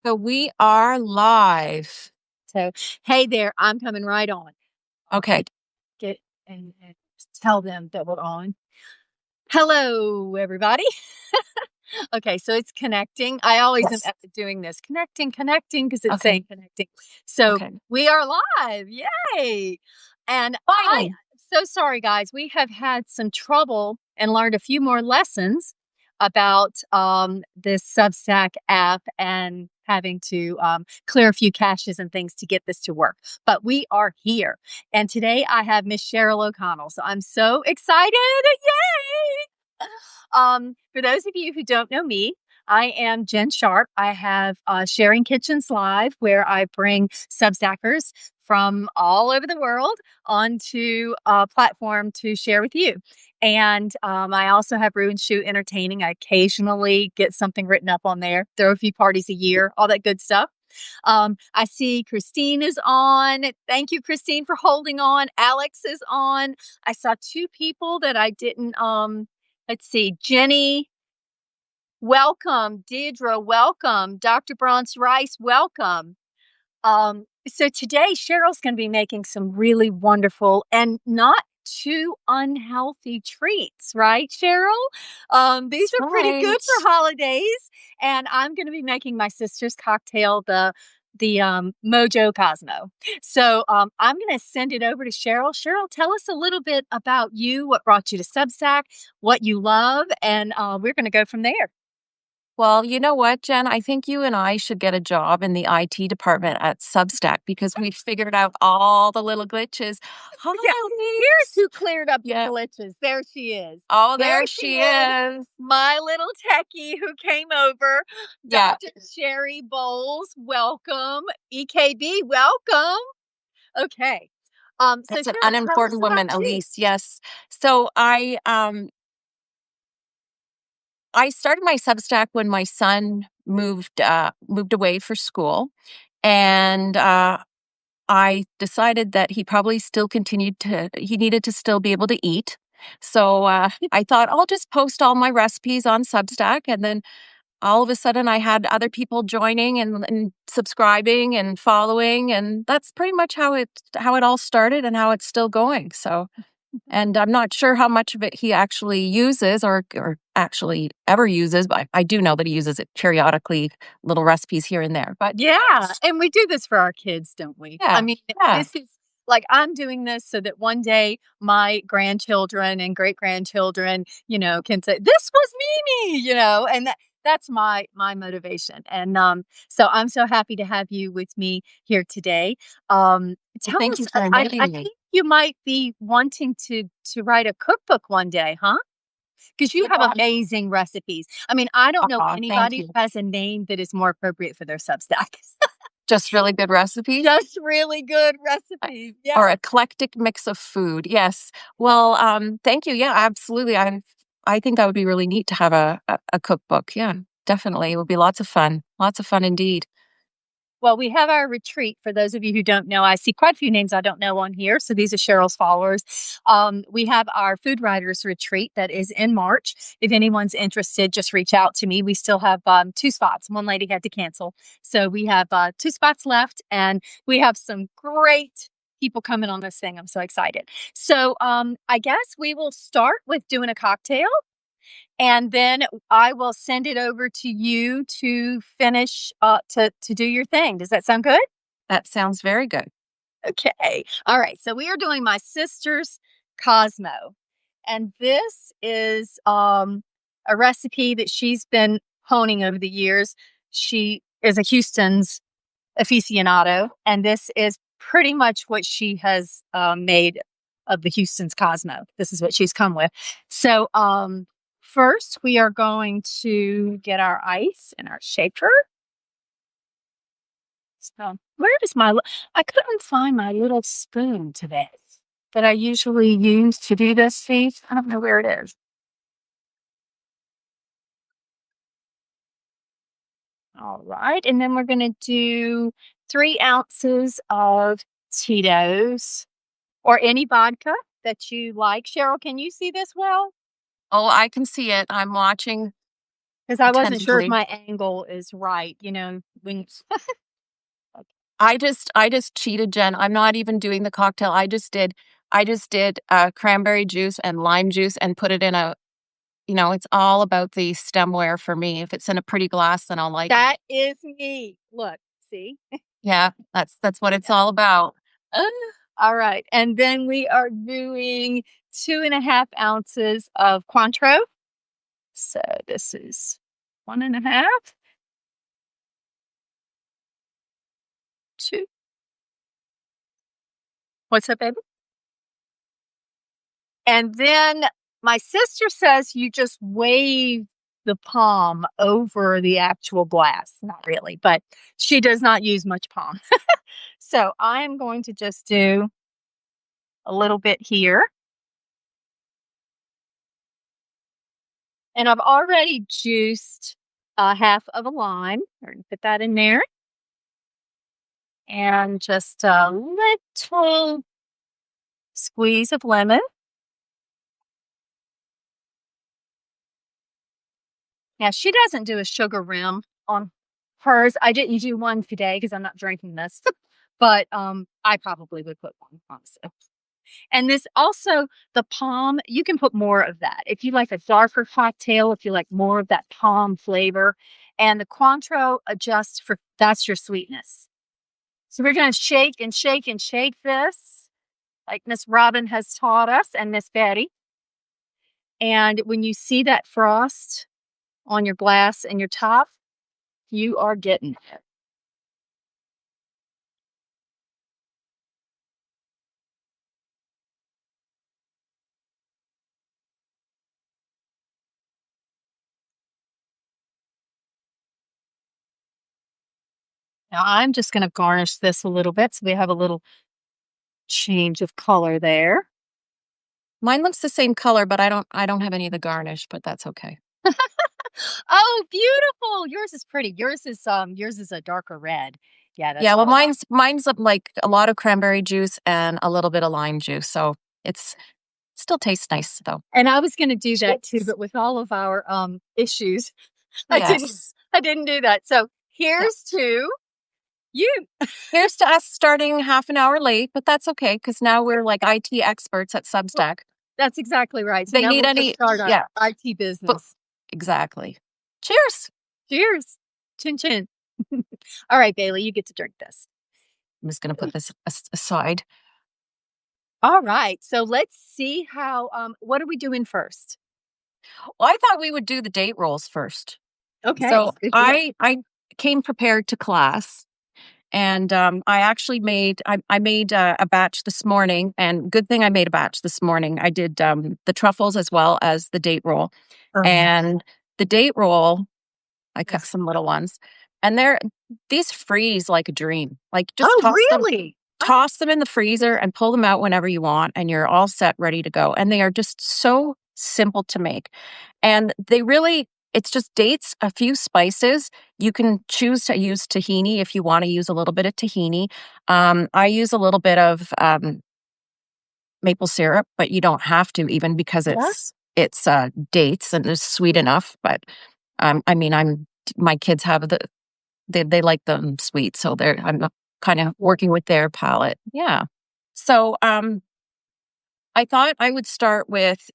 So we are live. So, hey there, I'm coming right on. Okay. Get and tell them that we're on. Hello, everybody. Okay, so it's connecting. I always am Yes. doing this connecting because it's Okay. saying connecting. So Okay. we are live. Yay. And Finally. so sorry, guys. We have had some trouble and learned a few more lessons about this Substack app and having to clear a few caches and things to get this to work. But we are here. And today I have Miss Sheryl O'Connell. So I'm so excited. Yay! For those of you who don't know me, I am Jenn Sharp. I have Sharing Kitchens Live, where I bring Substackers from all over the world onto a platform to share with you. And I also have Brew and Shoot Entertaining. I occasionally get something written up on there, throw a few parties a year, all that good stuff. I see Christine is on. Thank you, Christine, for holding on. Alex is on. I saw two people that I didn't let's see, Jenny, welcome. Deidre, welcome. Dr. Bronze Rice, welcome. So today Cheryl's going to be making some really wonderful and not too unhealthy treats, right, Sheryl? These are pretty good Right. for holidays, and I'm going to be making my sister's cocktail, the Mojo Cosmo. So I'm going to send it over to Sheryl. Sheryl, tell us a little bit about you, what brought you to Substack, what you love, and we're going to go from there. Well, you know what, Jen? I think you and I should get a job in the IT department at Substack because we figured out all the little glitches. Hi, Yeah, here's Elise. who cleared up the Yeah. glitches. There she is. Oh, There there she she is. is. My little techie who came over. Yeah. Dr. Sherry Bowles, welcome. EKB, welcome. Okay. So That's an Cheryl, tell us unimportant about woman, you. Elise. Yes. So I started my Substack when my son moved away for school, and I decided that he needed to still be able to eat. So I thought I'll just post all my recipes on Substack. And then all of a sudden I had other people joining and subscribing and following. And that's pretty much how it all started and how it's still going. So, and I'm not sure how much of it he actually uses or actually ever uses, but I do know that he uses it periodically, little recipes here and there. But Yeah, and we do this for our kids, don't we? I yeah, mean, yeah. this is like I'm doing this so that one day my grandchildren and great grandchildren, can say, "This was Mimi," and that's my motivation. And so I'm so happy to have you with me here today. Well, Tell thank us, you for I inviting me. think you might be wanting to write a cookbook one day, huh? Because you You have know, amazing recipes. I mean, I don't know thank anybody you. who has a name that is more appropriate for their Substack. Just really good recipes Just really good uh, recipes. Yeah. or eclectic mix of food. Yes. Well, thank you. Yeah, absolutely. I think that would be really neat to have a cookbook. Yeah, definitely. It would be lots of fun. Lots of fun indeed. Well, we have our retreat. For those of you who don't know, I see quite a few names I don't know on here. So these are Cheryl's followers. We have our food writers retreat that is in March. If anyone's interested, just reach out to me. We still have two spots. One lady had to cancel. So we have two spots left, and we have some great people coming on this thing. I'm so excited. So I guess we will start with doing a cocktail. And then I will send it over to you to finish to do your thing. Does that sound good? That sounds very good. Okay. All right. So we are doing my sister's Cosmo. And this is a recipe that she's been honing over the years. She is a Houston's aficionado, and this is pretty much what she has made of the Houston's Cosmo. This is what she's come with. So first, we are going to get our ice in our shaker. So where is I couldn't find my little spoon today that I usually use to do this feat. I don't know where it is. All right. And then we're going to do 3 ounces of Tito's or any vodka that you like. Sheryl, can you see this well? Oh, I can see it. I'm watching. 'Cause I wasn't sure if attentively. my angle is right, you know, when I just cheated, Jen. I'm not even doing the cocktail. I just did cranberry juice and lime juice and put it in a, it's all about the stemware for me. If it's in a pretty glass, then I'll like it. that is me. Look, see? Yeah, that's what it's Yeah. all about. Uh, Alright, and then we are doing 2.5 ounces of Cointreau. So this is 1.5, 2. What's up, baby? And then my sister says you just wave the palm over the actual glass. Not really, but she does not use much palm. So I am going to just do a little bit here. And I've already juiced half of a lime. We're going to put that in there. And just a little squeeze of lemon. Now, she doesn't do a sugar rim on hers. I didn't do one today because I'm not drinking this, but I probably would put one, honestly. And this also, the palm, you can put more of that. If you like a darker cocktail, if you like more of that palm flavor, and the Cointreau adjusts for that's your sweetness. So we're going to shake and shake and shake this, like Miss Robin has taught us and Miss Betty. And when you see that frost on your glass and your top, you are getting it. Now I'm just going to garnish this a little bit so we have a little change of color there. Mine looks the same color, but I don't have any of the garnish, but that's okay. Oh, beautiful. Yours is pretty. Yours is a darker red. Yeah, Yeah, that's well, really mine's like a lot of cranberry juice and a little bit of lime juice, so it's still tastes nice though. and I was gonna do that too, Cheers. but with all of our issues, I didn't Yes. I didn't do that. So Yeah. here's to you. Here's to us starting half an hour late, but that's okay because now we're like IT experts at Well, Substack. that's exactly right. So They now need we'll just any start our yeah, IT but business. exactly. Cheers. Cheers. Chin chin. All right, Bailey, you get to drink this. I'm just gonna put this aside. All right. So let's see how what are we doing first? Well, I thought we would do the date rolls first. Okay, So good deal. I came prepared to class. And I actually made a batch this morning, and good thing I made a batch this morning. I did the truffles as well as the date roll, Oh, and the date roll I cut yes. some little ones, and these freeze like a dream. Like just Oh, really? toss them in the freezer and pull them out whenever you want, and you're all set, ready to go. And they are just so simple to make. And it's just dates, a few spices. You can choose to use tahini if you want to use a little bit of tahini. I use a little bit of maple syrup, but you don't have to even because Yeah. it's dates and it's sweet enough. But I mean, my kids have they like them sweet, so I'm kind of working with their palate. Yeah. So I thought I would start with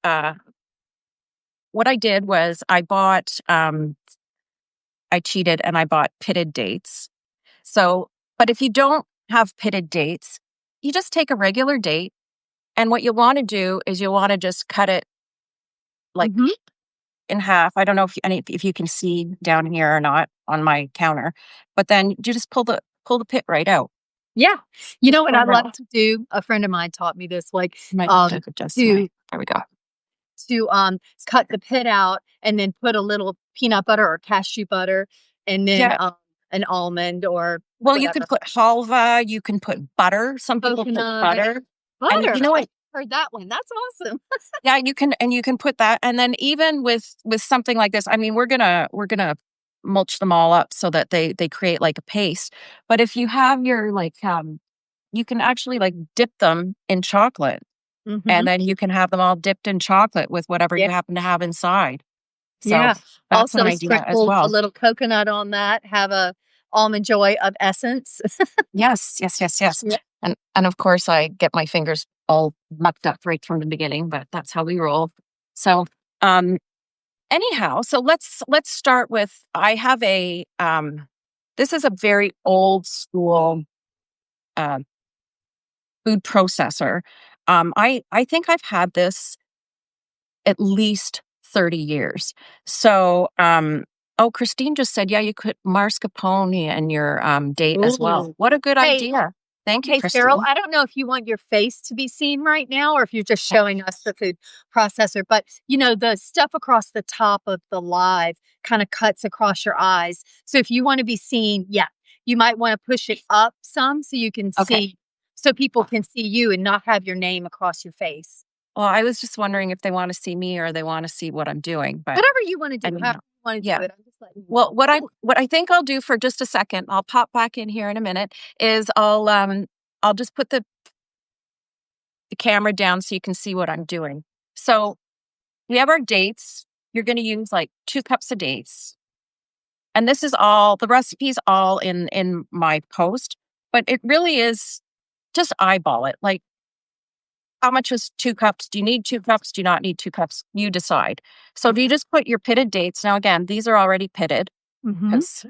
what I did was I cheated and I bought pitted dates. So, but if you don't have pitted dates, you just take a regular date. And what you want to do is you want to just cut it like Mhm. in half. I don't know if you can see down here or not on my counter, but then you just pull the pit right out. Yeah. You Just know what pull I it love out. to do? A friend of mine taught me this, like, You might have um, to adjust my. to There we go. cut the pit out and then put a little peanut butter or cashew butter and then, Yeah. an almond or Well, you could whatever, put halva. You can put butter. Some people put coconut, butter, and you butter. know I what? heard that one. That's awesome. Yeah, you can put that, and then even with something like this, I mean, we're gonna mulch them all up so that they create like a paste. But if you have your like, you can actually like dip them in chocolate, and Mhm. then you can have them all dipped in chocolate with whatever Yeah. you happen to have inside. So Yeah. that's an Also idea as sprinkle a well. little coconut on that, have a almond joy of essence. Yes, yes, yes, yes. Yeah. And of course I get my fingers all mucked up right from the beginning, but that's how we roll. So um anyhow, so let's start with I have a this is a very old school uh, food processor. I think I've had this at least 30 years. So oh, Christine just said, yeah, you could mascarpone in your date as well. Ooh. What a good Hey, idea. Thank you, hey, Cheryl, Christine. I don't know if you want your face to be seen right now or if you're just showing us the food processor, but the stuff across the top of the live kind of cuts across your eyes. So if you want to be seen, yeah, you might want to push it up some so you can Okay. see, so people can see you and not have your name across your face. Well, I was just wondering if they want to see me or they want to see what I'm doing, but Whatever you want to do, anyhow, however you want to do yeah. it. I'm just letting you Well, know. what I think I'll do for just a second, I'll pop back in here in a minute, is I'll just put the camera down so you can see what I'm doing. So we have our dates. You're going to use like 2 cups of dates. And this is all the recipes all in my post, but it really is just eyeball it. Like how much is 2 cups? Do you need 2 cups? Do you not need 2 cups? You decide. So do you just put your pitted dates? Now again, these are already pitted Mm-hmm. because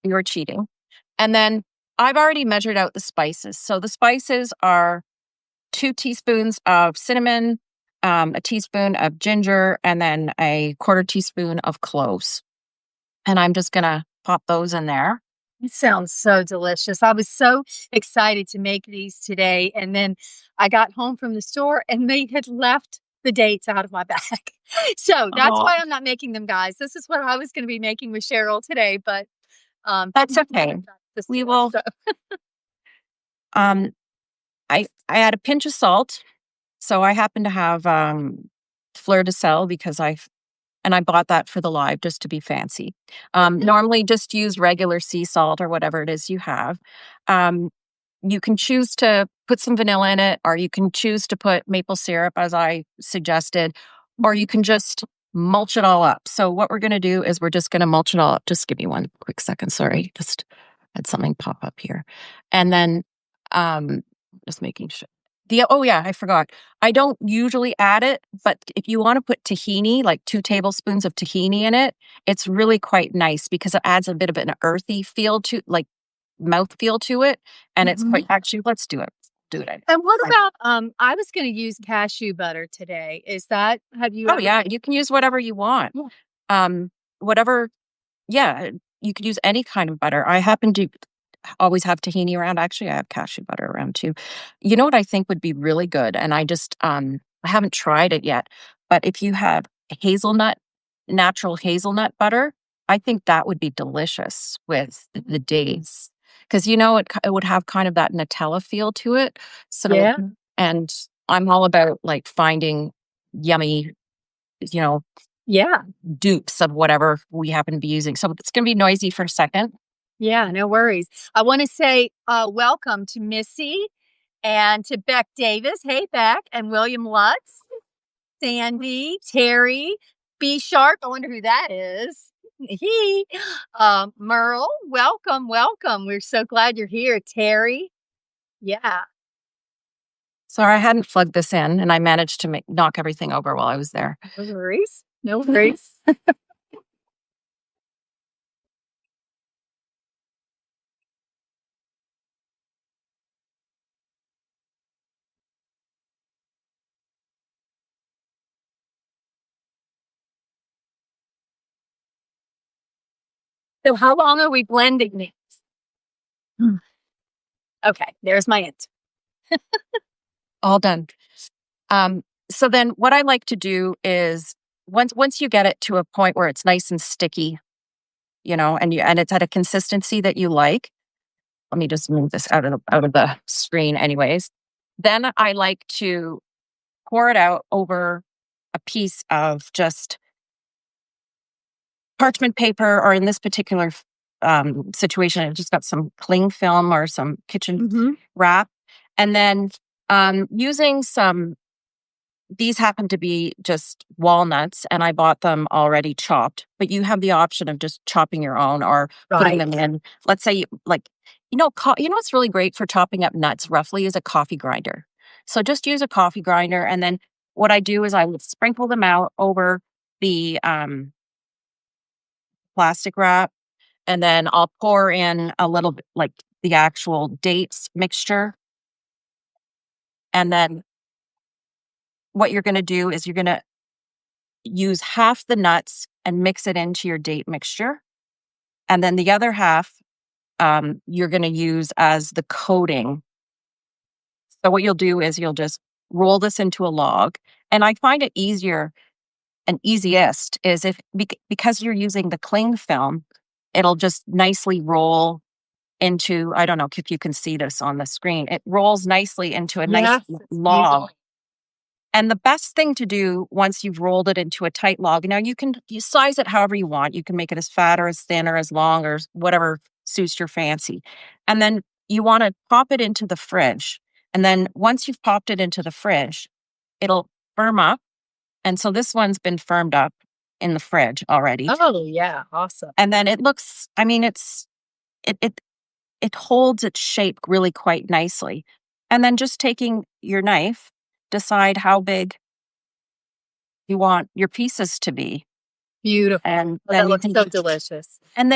you were cheating. And then I've already measured out the spices. So the spices are 2 teaspoons of cinnamon, a teaspoon of ginger, and then a quarter teaspoon of cloves. And I'm just going to pop those in there. It sounds so delicious. I was so excited to make these today. And then I got home from the store and they had left the dates out of my bag. So that's Oh, why I'm not making them, guys. This is what I was going to be making with Cheryl today, but that's okay. the We store. will. So Um, I add a pinch of salt. So I happen to have fleur de sel because I bought that for the live just to be fancy. Normally, just use regular sea salt or whatever it is you have. Um, you can choose to put some vanilla in it, or you can choose to put maple syrup, as I suggested, or you can just mulch it all up. So, what we're going to do is we're just going to mulch it all up. Just give me one quick second. Sorry. Just had something pop up here. And then, um, just making sure. Oh, yeah, I forgot. I don't usually add it, but if you want to put tahini, like 2 tablespoons of tahini in it, it's really quite nice because it adds a bit of an earthy feel to, like, mouth feel to it. And it's Mhm. quite, actually, let's do it. Do it. And what I- about I was going to use cashew butter today. Is that have you oh, ever yeah, you can use whatever you want. Yeah. Whatever, yeah, you could use any kind of butter. I happen to always have tahini around. Actually, I have cashew butter around too. You know what I think would be really good? And I haven't tried it yet, but if you have hazelnut, natural hazelnut butter, I think that would be delicious with the dates. Because it would have kind of that Nutella feel to it. So, Yeah. and I'm all about like finding yummy, you know, Yeah. dupes of whatever we happen to be using. So it's going to be noisy for a second. Yeah, no worries. I want to say welcome to Missy and to Beck Davis. Hey, Beck, and William Lutz, Sandy, Terry, B Sharp. I wonder who that is. He, Merle, welcome, welcome. We're so glad you're here, Terry. Yeah, Sorry, I hadn't plugged this in, and I managed to knock everything over while I was there. no worries, no worries. So, how long are we blending these? Hmm. Okay, there's my answer. All done. So then, what I like to do is once you get it to a point where it's nice and sticky, and it's at a consistency that you like. Let me just move this out of the screen, anyways. Then I like to pour it out over a piece of just parchment paper, or in this particular situation, I just got some cling film or some kitchen Mm-hmm. wrap, and then using some these happen to be just walnuts, and I bought them already chopped, but you have the option of just chopping your own or putting Right. them in. Let's say, you know what's really great for chopping up nuts roughly is a coffee grinder. So just use a coffee grinder, and then what I do is I would sprinkle them out over the plastic wrap, and then I'll pour in a little bit, like the actual dates mixture, and then what you're going to do is you're going to use half the nuts and mix it into your date mixture. And then the other half, you're going to use as the coating. So what you'll do is you'll just roll this into a log. And I find it easier and easiest is if because you're using the cling film, it'll just nicely roll into, I don't know if you can see this on the screen. It rolls nicely into a nice Yes, it's log. beautiful. And the best thing to do once you've rolled it into a tight log, now you size it however you want. You can make it as fat or as thin or as long or whatever suits your fancy. And then you want to pop it into the fridge. And then once you've popped it into the fridge, it'll firm up. And so this one's been firmed up in the fridge already. Oh, yeah, awesome. And then it looks, I mean, it it it holds its shape really quite nicely. And then just taking your knife, decide how big you want your pieces to be, Beautiful. and Oh, that then you looks can so delicious. and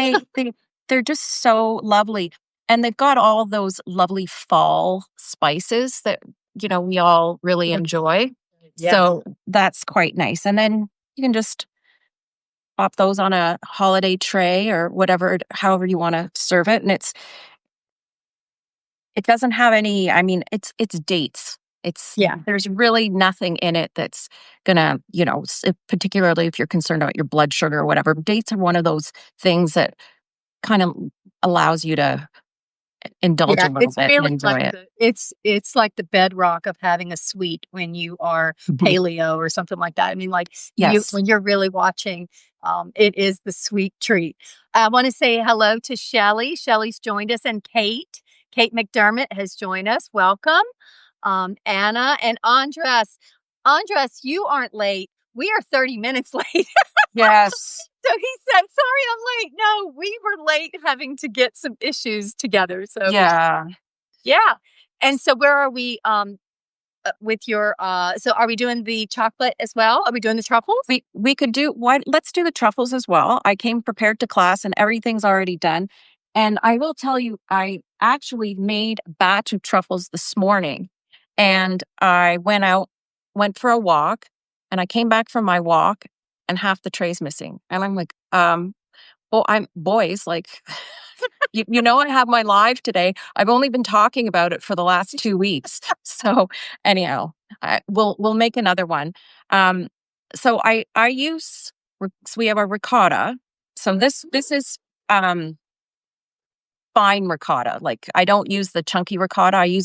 they're just so lovely, and they've got all those lovely fall spices that, we all really enjoy, Yes. so that's quite nice, and then you can just pop those on a holiday tray or whatever, however you wanna serve it, and it doesn't have any, I mean, it's dates. Yeah. There's really nothing in it that's gonna, particularly if you're concerned about your blood sugar or whatever. Dates are one of those things that kind of allows you to indulge a Yeah, little it's bit and really enjoy like it. it's like the bedrock of having a sweet when you are Mhm. paleo or something like that. I mean, like, you Yes. when you're really watching, it is the sweet treat. I wanna say hello to Shelly. Shelly's joined us, and Kate. Kate McDermott has joined us. Welcome. Anna and Andres. Andres, you aren't late. We are 30 minutes late. Yes. So he said, "Sorry, I'm late." No, we were late having to get some issues together. So, Yeah. yeah. And so where are we with your so are we doing the chocolate as well? Are we doing the truffles? We could do what let's do the truffles as well. I came prepared to class and everything's already done. And I will tell you, I actually made a batch of truffles this morning. And I went for a walk, and I came back from my walk and half the tray's missing. And I'm like, oh, I'm boys, like I have my live today. I've only been talking about it for the last 2 weeks. So anyhow, we'll make another one. Um, so I use so we have a ricotta. So this is um fine ricotta. Like I don't use the chunky ricotta. I use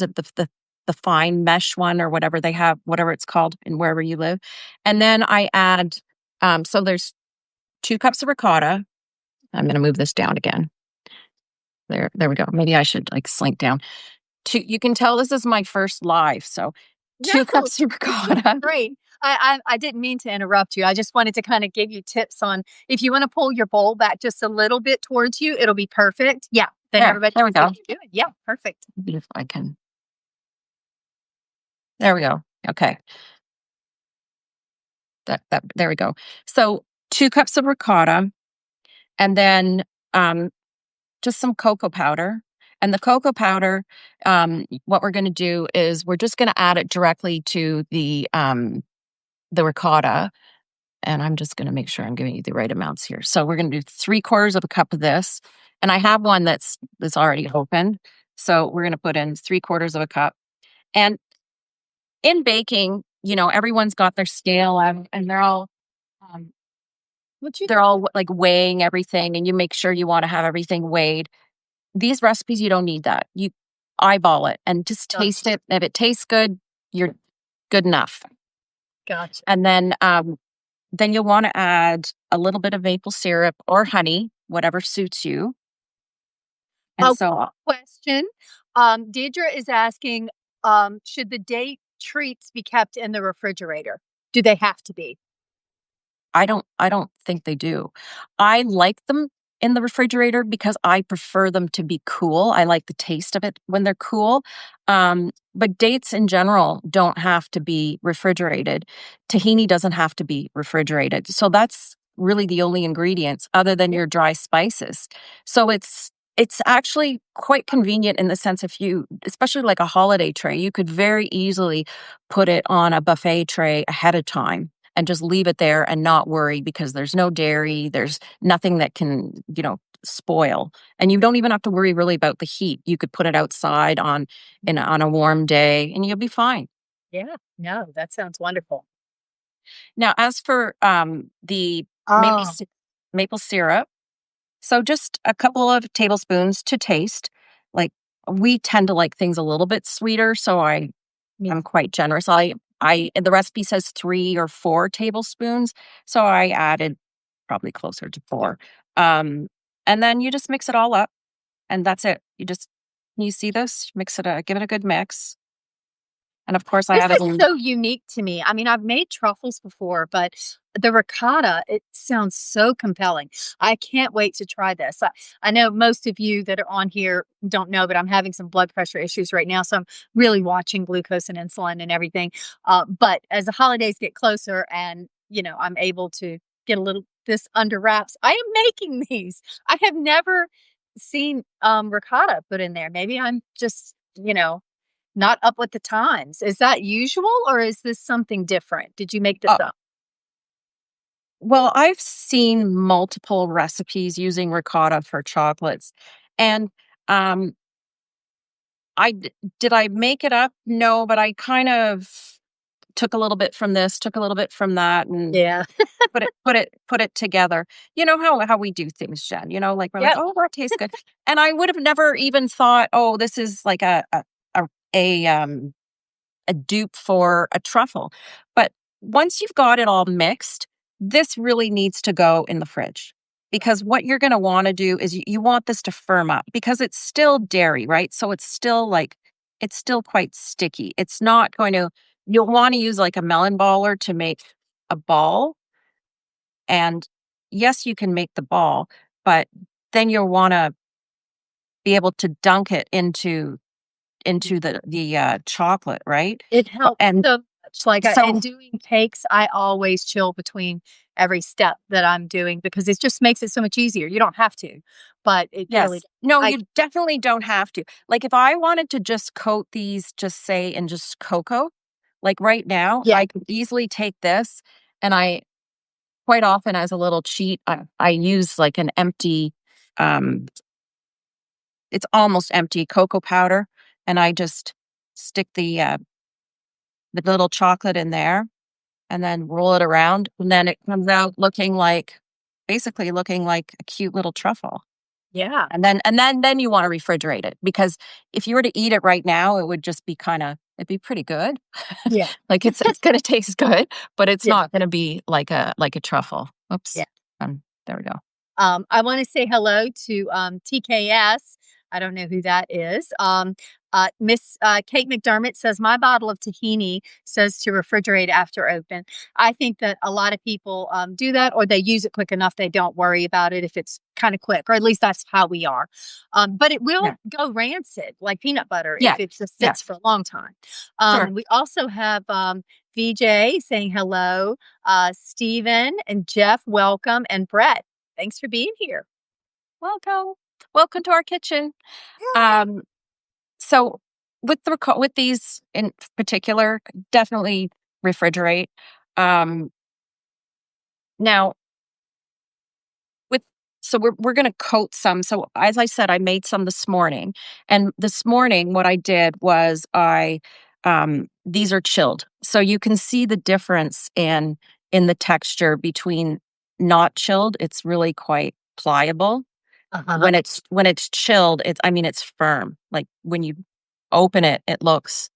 the fine mesh one or whatever they have, whatever it's called in wherever you live. And then I add so there's 2 cups of ricotta. I'm going to move this down again. There we go. Maybe I should like slink down. Two, you can tell this is my first live, so No, 2 cups of you're doing ricotta. great. I didn't mean to interrupt you. I just wanted to kind of give you tips on if you want to pull your bowl back just a little bit towards you, it'll be perfect. Yeah. Then everybody There we can see go. what you're doing. Yeah, perfect. Maybe if I can. There we go. Okay. That there we go. So 2 cups of ricotta, and then just some cocoa powder. And the cocoa powder, what we're going to do is we're just going to add it directly to the ricotta. And I'm just going to make sure I'm giving you the right amounts here. So we're going to do 3/4 of a cup of this, and I have one that's already open. So we're going to put in 3/4 of a cup. And in baking, everyone's got their scale out, and um, What you they're all like weighing everything, and you make sure you want to have everything weighed. These recipes, you don't need that. You eyeball it and just taste gotcha. it. If it tastes good, you're good enough. Gotcha. And then you'll want to add a little bit of maple syrup or honey, whatever suits you. And Oh, so, question. Deidre is asking, should the date treats be kept in the refrigerator? Do they have to be? I don't think they do. I like them in the refrigerator because I prefer them to be cool. I like the taste of it when they're cool. But dates in general don't have to be refrigerated. Tahini doesn't have to be refrigerated. So that's really the only ingredients other than Yeah. your dry spices. So it's actually quite convenient in the sense if you, especially like a holiday tray, you could very easily put it on a buffet tray ahead of time and just leave it there and not worry because there's no dairy, there's nothing that can, spoil. And you don't even have to worry really about the heat. You could put it outside on a warm day and you'll be fine. Yeah. No, that sounds wonderful. Now, as for the maple Oh, sy- maple syrup, so just a couple of tablespoons to taste. Like we tend to like things a little bit sweeter, so me I'm quite generous. The recipe says 3 or 4 tablespoons, so I added probably closer to 4. Um, and then you just mix it all up, and that's it. You see this? Mix it, give it a good mix, and of course I This added is so unique to me. I mean, I've made truffles before, but the ricotta, it sounds so compelling. I can't wait to try this. I know most of you that are on here don't know, but I'm having some blood pressure issues right now. So I'm really watching glucose and insulin and everything. But as the holidays get closer and, I'm able to get a little this under wraps, I am making these. I have never seen ricotta put in there. Maybe I'm just, not up with the times. Is that usual or is this something different? Did you make this uh, up? well, I've seen multiple recipes using ricotta for chocolates, and um, did I make it up? No, but I kind of took a little bit from this, took a little bit from that, and Yeah. put it together. You know how we do things, Jen. Like we're like, Yep. oh, that tastes good, and I would have never even thought, oh, this is like a a um a dupe for a truffle. But once you've got it all mixed, this really needs to go in the fridge. Because what you're going to want to do is you want this to firm up because it's still dairy, right? So it's still quite sticky. It's not going to, you'll want to use like a melon baller to make a ball. And yes, you can make the ball, but then you'll want to be able to dunk it into the chocolate, right? It helps And so much. Like, so in doing cakes, I always chill between every step that I'm doing because it just makes it so much easier. You don't have to, but it really yes. does. No, I you definitely don't have to. Like, if I wanted to just coat these, just say, in just cocoa, like right now, Yeah. I could easily take this and I quite often as a little cheat, I use like an empty, um, it's almost empty cocoa powder, and I just stick the little chocolate in there and then roll it around, and then it comes out basically looking like a cute little truffle. Yeah. And then you wanna refrigerate it because if you were to eat it right now, it would just be it'd be pretty good. Yeah. Like, it's gonna taste good, but it's Yeah. not gonna be like a truffle. Oops. Yeah. There we go. I want to say hello to TKS. I don't know who that is. Miss Kate McDermott says, my bottle of tahini says to refrigerate after open. I think that a lot of people do that or they use it quick enough they don't worry about it if it's kind of quick, or at least that's how we are. But it will Yeah. go rancid like peanut butter if Yeah. it just Yeah. sits for a long time. Sure. We also have VJ saying hello, Stephen and Jeff, welcome, and Brett. Thanks for being here. Welcome. Welcome to our kitchen. Yeah. Um, so with these in particular, definitely refrigerate. Um, now with so we're gonna coat some. So as I said, I made some this morning. And this morning what I did was these are chilled. So you can see the difference in the texture between not chilled. It's really quite pliable. Uh-huh. When it's chilled, it's firm. Like when you open it, it looks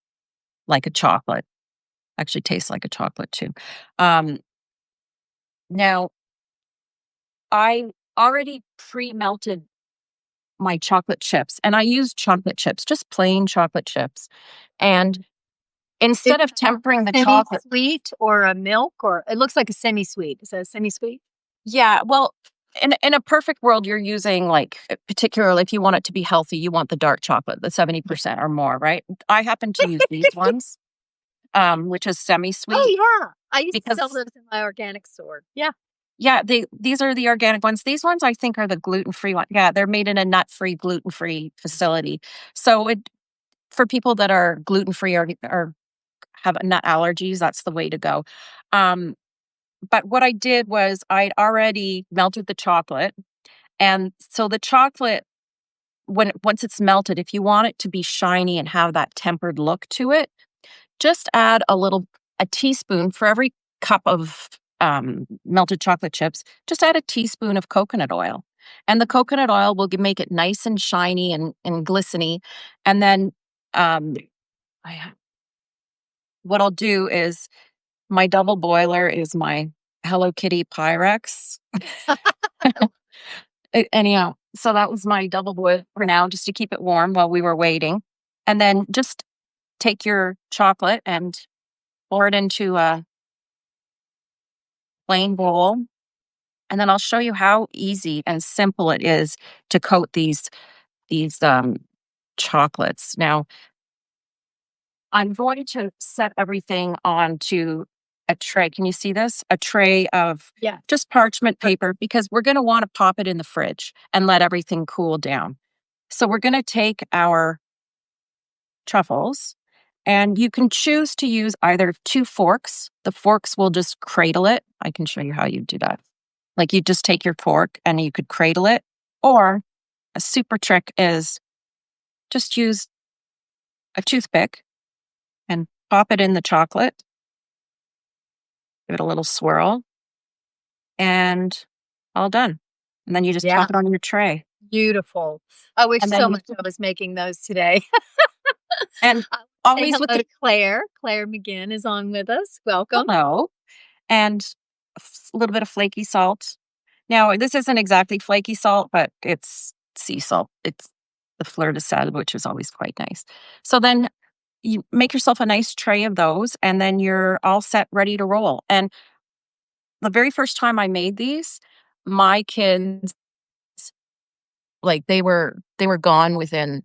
like a chocolate. Actually tastes like a chocolate too. Um, Now I already pre-melted my chocolate chips, and I use chocolate chips, just plain chocolate chips. And Is Instead of tempering the chocolate. semi-sweet or a milk, or it looks like a semi-sweet. Is that a semi-sweet? Yeah, well, in a perfect world, you're using, like, particularly if you want it to be healthy, you want the dark chocolate, the 70% or more, right? I happen to use these ones, which is semi-sweet Oh, yeah. I used to sell because those in my organic store. Yeah. yeah, these are the organic ones. These ones I think are the gluten-free one. Yeah, they're made in a nut-free, gluten-free facility. So it for people that are gluten-free or have nut allergies, that's the way to go. Um, but what I did was I'd already melted the chocolate, and so the chocolate once it's melted, if you want it to be shiny and have that tempered look to it, just add a teaspoon for every cup of melted chocolate chips. Just add a teaspoon of coconut oil, and the coconut oil will make it nice and shiny and glistening. And then um, I, what I'll do is my double boiler is my Hello Kitty Pyrex. Anyhow, so that was my double boil for now, just to keep it warm while we were waiting. And then just take your chocolate and pour it into a plain bowl. And then I'll show you how easy and simple it is to coat these chocolates. Now, I'm going to set everything onto a tray. Can you see this? A tray of Yeah. just parchment paper because we're going to want to pop it in the fridge and let everything cool down. So we're going to take our truffles and you can choose to use either two forks. The forks will just cradle it. I can show you how you do that. Like you just take your fork and you could cradle it. Or a super trick is just use a toothpick and pop it in the chocolate, give it a little swirl, and all done. And then you just Yeah. pop it on your tray. Beautiful. I wish And so then you much I was making those today. and I say always with hello the to Claire. Claire McGinn is on with us. Welcome. hello and a little bit of flaky salt. Now, this isn't exactly flaky salt, but it's sea salt. It's the fleur de sel, which is always quite nice. So then you make yourself a nice tray of those, and then you're all set, ready to roll. And the very first time I made these, my kids, like they were gone within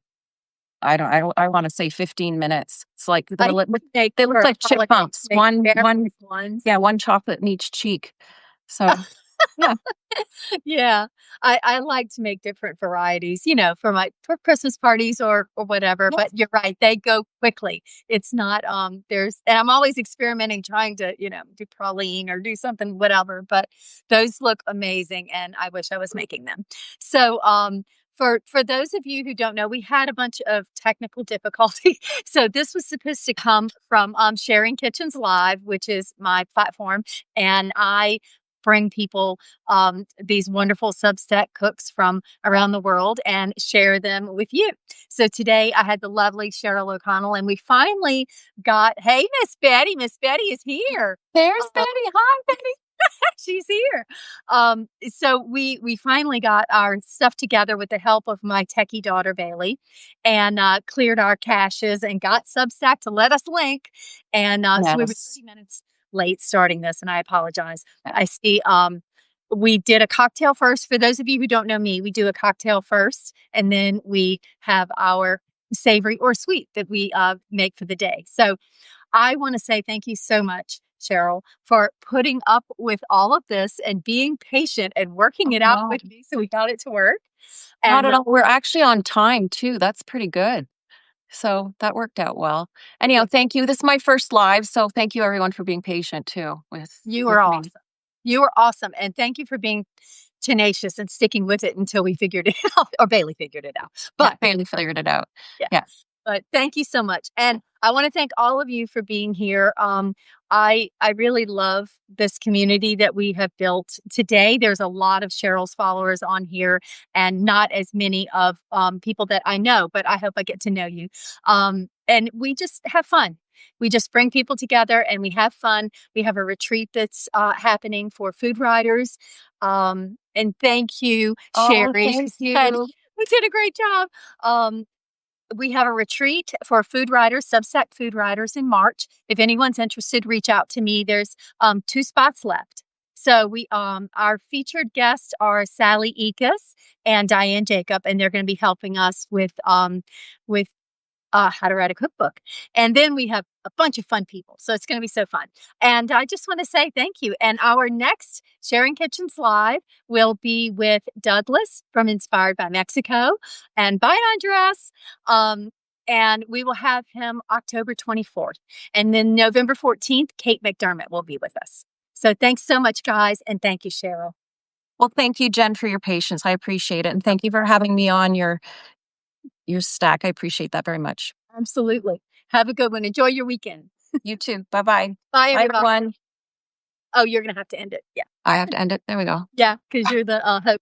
I want to say 15 minutes. It's like I used to make they look for like holidays, chipmunks. make One beverage ones. yeah, one chocolate in each cheek. So yeah, Yeah. I like to make different varieties, for Christmas parties or whatever, yeah, but you're right, they go quickly. It's not, there's and I'm always experimenting trying to, do praline or do something, whatever, but those look amazing, and I wish I was making them. So, for those of you who don't know, we had a bunch of technical difficulty. So this was supposed to come from, Sharing Kitchens Live, which is my platform, and I bring people these wonderful Substack cooks from around the world and share them with you. So today I had the lovely Sheryl O'Connell, and we finally got, hey, Miss Betty. Miss Betty is here. there's Betty. Hi, Betty. She's here. So we finally got our stuff together with the help of my techie daughter Bailey, and cleared our caches and got Substack to let us link. And so we were Yes. 30 minutes late starting this, and I apologize. I see. We did a cocktail first. For those of you who don't know me, we do a cocktail first, and then we have our savory or sweet that we make for the day. So I want to say thank you so much, Sheryl, for putting up with all of this and being patient and working Oh, it out no, with me so we got it to work. not And at all. We're actually on time too. That's pretty good. So that worked out well. Anyhow, thank you. This is my first live, so thank you everyone for being patient too you with are me. awesome. You are awesome. And thank you for being tenacious and sticking with it until we figured it out, or Bailey figured it out. Yeah, But Bailey figured it out. yeah. Yeah. But thank you so much. And I want to thank all of you for being here. I really love this community that we have built today. There's a lot of Cheryl's followers on here, and not as many of people that I know, but I hope I get to know you. And we just have fun. We just bring people together and we have fun. We have a retreat that's happening for food writers. And thank you, Oh, Sherry. thank She said, you. we did a great job. We have a retreat for food writers, Substack food writers in March. If anyone's interested, reach out to me. There's 2 spots left. So our featured guests are Sally Ekus and Diane Jacob, and they're going to be helping us with how to write a cookbook. And then we have a bunch of fun people. So it's going to be so fun. And I just want to say thank you. And our next Sharing Kitchens Live will be with Douglas from Inspired by Mexico. And bye, Andres. And we will have him October 24th. And then November 14th, Kate McDermott will be with us. So thanks so much, guys. And thank you, Sheryl. Well, thank you, Jen, for your patience. I appreciate it. And thank you for having me on your stack. I appreciate that very much. Absolutely. Have a good one. Enjoy your weekend. You too. Bye-bye. Bye, Bye, everybody. everyone. Oh, you're going to have to end it. Yeah. I have to end it. There we go. Yeah, because you're the host.